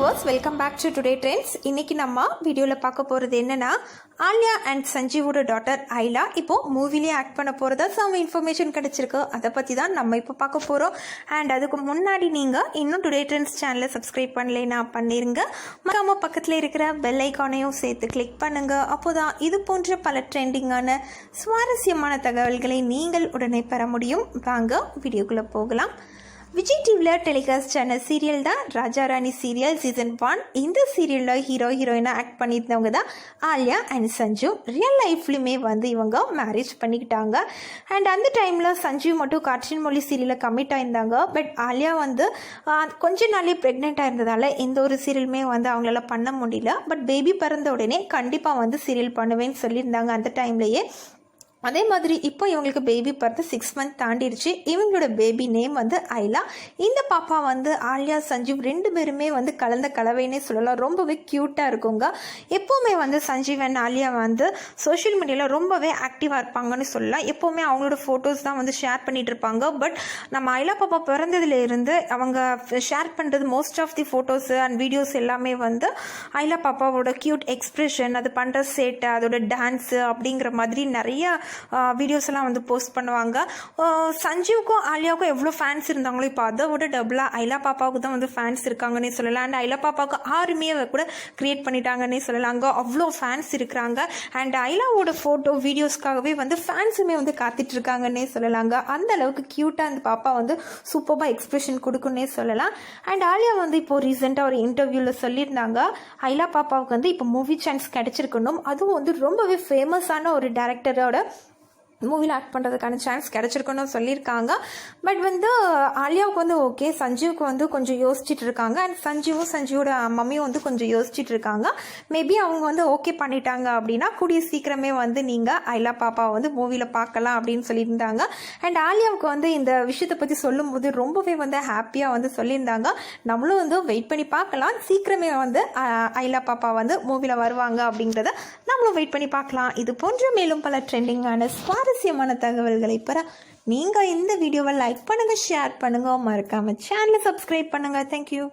Viewers, welcome back to today trends. இன்றைக்கி நம்ம வீடியோவில் பார்க்க போகிறது என்னென்னா, ஆலியா அண்ட் சஞ்சீவோட டாட்டர் ஐலா இப்போது மூவிலே ஆக்ட் பண்ண போகிறதா சம் இன்ஃபர்மேஷன் கிடச்சிருக்கு. அதை பற்றி தான் நம்ம இப்போ பார்க்க போகிறோம். அண்ட் அதுக்கு முன்னாடி நீங்கள் இன்னும் டுடே ட்ரெண்ட்ஸ் சேனலை சப்ஸ்கிரைப் பண்ணலைன்னா பண்ணிடுங்க. மறக்காம பக்கத்தில் இருக்கிற பெல் ஐக்கானையும் சேர்த்து கிளிக் பண்ணுங்கள். அப்போ தான் இது போன்ற பல ட்ரெண்டிங்கான சுவாரஸ்யமான தகவல்களை நீங்கள் உடனே பெற முடியும். வாங்க வீடியோக்குள்ளே போகலாம். விஜய் டிவியில் டெலிகாஸ்ட் ஆன சீரியல் தான் ராஜா ராணி சீரியல் சீசன் 1. இந்த சீரியலில் ஹீரோயினாக ஆக்ட் பண்ணியிருந்தவங்க தான் ஆலியா அண்ட் சஞ்சு. ரியல் லைஃப்லையுமே இவங்க மேரேஜ் பண்ணிக்கிட்டாங்க. அண்ட் அந்த டைமில் சஞ்சு மட்டும் காற்றின் மொழி சீரியலில் கமிட் ஆயிருந்தாங்க. பட் ஆலியா கொஞ்ச நாளே ப்ரெக்னெண்ட்டாக இருந்ததால் எந்த ஒரு சீரியலுமே அவங்களால பண்ண முடியல. பட் பேபி பிறந்த உடனே கண்டிப்பாக சீரியல் பண்ணுவேன்னு சொல்லியிருந்தாங்க அந்த டைம்லேயே. அதே மாதிரி இப்போ இவங்களுக்கு பேபி பார்த்து 6 மந்த் தாண்டிடுச்சு. இவங்களோட பேபி நேம் ஐலா. இந்த பாப்பா ஆலியா சஞ்சீவ் 2 பேருமே கலந்த கலவைன்னே சொல்லலாம். ரொம்பவே க்யூட்டாக இருக்குங்க. எப்போவுமே சஞ்சீவ் அண்ட் ஆலியா சோஷியல் மீடியாவில் ரொம்பவே ஆக்டிவாக இருப்பாங்கன்னு சொல்லலாம். எப்போவுமே அவங்களோட ஃபோட்டோஸ் தான் ஷேர் பண்ணிகிட்டு இருப்பாங்க. பட் நம்ம ஐலா பாப்பா பிறந்ததுலேருந்து அவங்க ஷேர் பண்ணுறது most of the photos and videos எல்லாமே ஐலா பாப்பாவோட க்யூட் எக்ஸ்ப்ரெஷன், அது பண்ணுற சேட்டை, அதோட டான்ஸு அப்படிங்கிற மாதிரி நிறைய வீடியோஸ் எல்லாம் போஸ்ட் பண்ணுவாங்க. சஞ்சீவுக்கும் ஆலியாவுக்கும் எவ்வளோ ஃபேன்ஸ் இருந்தாங்களோ இப்போ அதை விட டபுளாக ஐலா பாப்பாவுக்கு தான் ஃபேன்ஸ் இருக்காங்கன்னே சொல்லலாம். அண்ட் ஐலா பாப்பாவுக்கு ஆர்மியை கூட கிரியேட் பண்ணிட்டாங்கன்னே சொல்லலாங்க. அவ்வளோ ஃபேன்ஸ் இருக்கிறாங்க. அண்ட் ஐலாவோட ஃபோட்டோ வீடியோஸ்க்காகவே ஃபேன்ஸுமே காத்துட்டு இருக்காங்கன்னே சொல்லலாங்க. அந்த அளவுக்கு க்யூட்டாக அந்த பாப்பா சூப்பராக எக்ஸ்பிரஷன் கொடுக்குன்னே சொல்லலாம். அண்ட் ஆலியா இப்போ ரீசெண்டாக ஒரு இன்டர்வியூவில் சொல்லியிருந்தாங்க, ஐலா பாப்பாவுக்கு இப்போ மூவி சான்ஸ் கிடைச்சிருக்கணும், அதுவும் ரொம்பவே ஃபேமஸான ஒரு டேரக்டரோட மூவியில் ஆக்ட் பண்ணுறதுக்கான சான்ஸ் கிடச்சிருக்கணும்னு சொல்லியிருக்காங்க. பட் ஆலியாவுக்கு ஓகே, சஞ்சீவுக்கு கொஞ்சம் யோசிச்சுட்டு இருக்காங்க. அண்ட் சஞ்சீவோட மம்மியும் கொஞ்சம் யோசிச்சுட்டு இருக்காங்க. மேபி அவங்க ஓகே பண்ணிட்டாங்க அப்படின்னா கூடிய சீக்கிரமே நீங்கள் ஐலா பாப்பா மூவியில் பார்க்கலாம் அப்படின்னு சொல்லியிருந்தாங்க. அண்ட் ஆலியாவுக்கு இந்த விஷயத்தை பற்றி சொல்லும்போது ரொம்பவே ஹாப்பியாக சொல்லியிருந்தாங்க. நம்மளும் வெயிட் பண்ணி பார்க்கலாம், சீக்கிரமே ஐலா பாப்பா மூவியில் வருவாங்க அப்படிங்கிறத நம்மளும் வெயிட் பண்ணி பார்க்கலாம். இது போன்ற மேலும் பல ட்ரெண்டிங்கான சுவாரஸ்யமான தகவல்களை பெற நீங்கள் இந்த வீடியோவை லைக் பண்ணுங்கள், ஷேர் பண்ணுங்கள், மறக்காமல் சேனலை சப்ஸ்கிரைப் பண்ணுங்கள். தேங்க்யூ.